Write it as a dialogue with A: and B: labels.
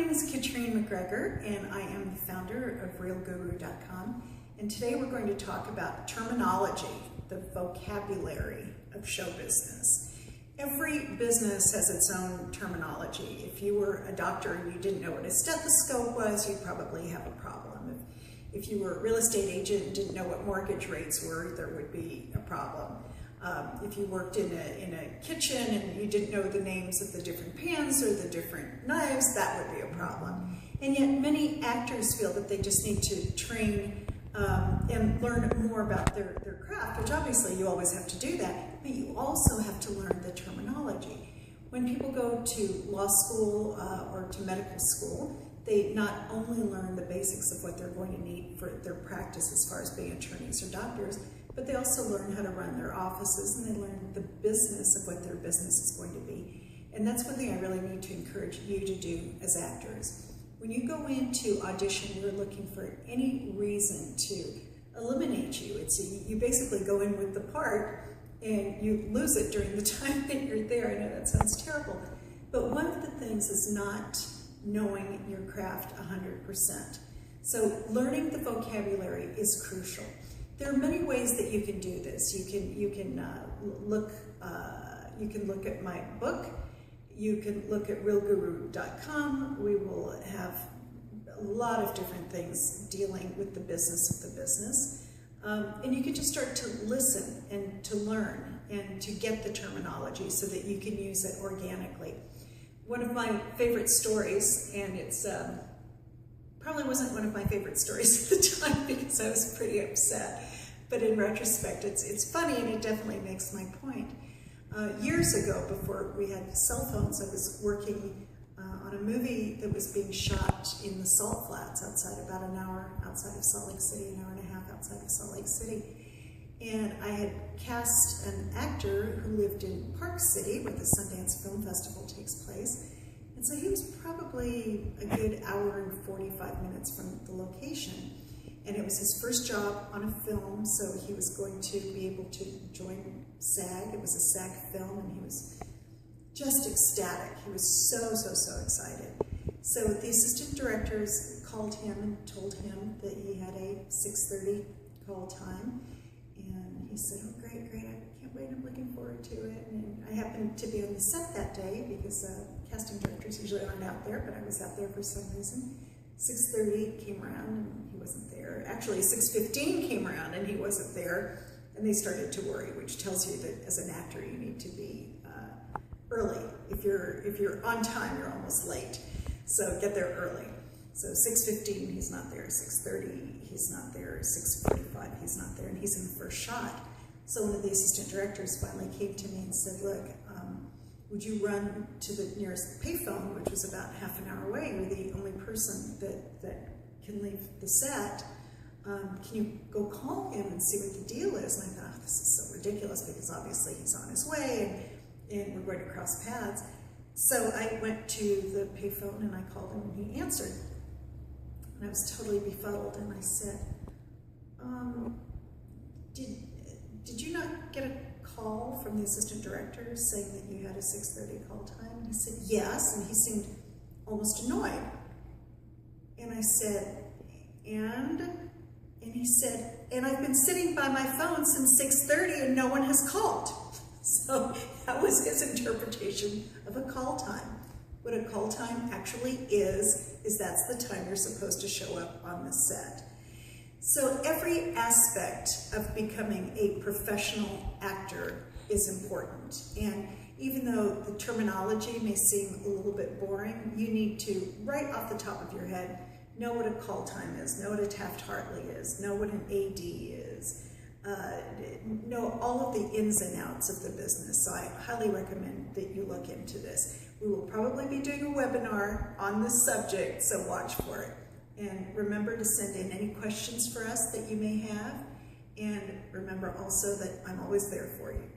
A: name is Katrine McGregor, and I am the founder of ReelGuru.com. And today we're going to talk about terminology, the vocabulary of show business. Every business has its own terminology. If you were a doctor and you didn't know what a stethoscope was, you'd probably have a problem. If you were a real estate agent and didn't know what mortgage rates were, there would be a problem. If you worked in a kitchen and you didn't know the names of the different pans or the different knives, that would be a problem. And yet many actors feel that they just need to train and learn more about their craft, which obviously you always have to do that, but you also have to learn the terminology. When people go to law school or to medical school, they not only learn the basics of what they're going to need for their practice as far as being attorneys or doctors, but they also learn how to run their offices, and they learn the business of what their business is going to be. And that's one thing I really need to encourage you to do as actors. When you go into audition, you're looking for any reason to eliminate you. You basically go in with the part and you lose it during the time that you're there. I know that sounds terrible, but one of the things is not knowing your craft 100%. So learning the vocabulary is crucial. There are many ways that you can do this. You can look at my book. You can look at ReelGuru.com. We will have a lot of different things dealing with the business of the business. And you can just start to listen and to learn and to get the terminology so that you can use it organically. One of my favorite stories, and it's probably wasn't one of my favorite stories at the time because I was pretty upset, but in retrospect it's funny and it definitely makes my point. Years ago, before we had cell phones, I was working on a movie that was being shot in the Salt Flats outside, about an hour outside of Salt Lake City, an hour and a half outside of Salt Lake City. And I had cast an actor who lived in Park City, where the Sundance Film Festival takes place. And so he was probably a good hour and 45 minutes from the location. And it was his first job on a film, so he was going to be able to join SAG. It was a SAG film, and he was just ecstatic. He was so excited. So the assistant directors called him and told him that he had a 6:30 call time. And he said, "Oh, great, I can't wait, I'm looking forward to it." And I happened to be on the set that day because casting directors usually aren't out there, but I was out there for some reason. 6:30 came around and he wasn't there. Actually, 6:15 came around and he wasn't there, and they started to worry, which tells you that as an actor you need to be early. If you're on time, you're almost late. So get there early. So 6:15 he's not there, 6:30 he's not there, 6:45 he's not there, and he's in the first shot. So one of the assistant directors finally came to me and said, "Look, would you run to the nearest payphone," which was about half an hour away. You're the only person that can leave the set. Can you go call him and see what the deal is? And I thought, oh, this is so ridiculous because obviously he's on his way and we're going to cross paths. So I went to the payphone and I called him and he answered. And I was totally befuddled and I said, did you not get a call from the assistant director saying that you had a 6:30 call time? And he said, yes, and he seemed almost annoyed. And I said, and he said, and I've been sitting by my phone since 6:30 and no one has called. So that was his interpretation of a call time. What a call time actually is that's the time you're supposed to show up on the set. So every aspect of becoming a professional actor is important. And even though the terminology may seem a little bit boring, you need to, right off the top of your head, know what a call time is, know what a Taft-Hartley is, know what an AD is, know all of the ins and outs of the business. So I highly recommend that you look into this. We will probably be doing a webinar on this subject, so watch for it. And remember to send in any questions for us that you may have. And remember also that I'm always there for you.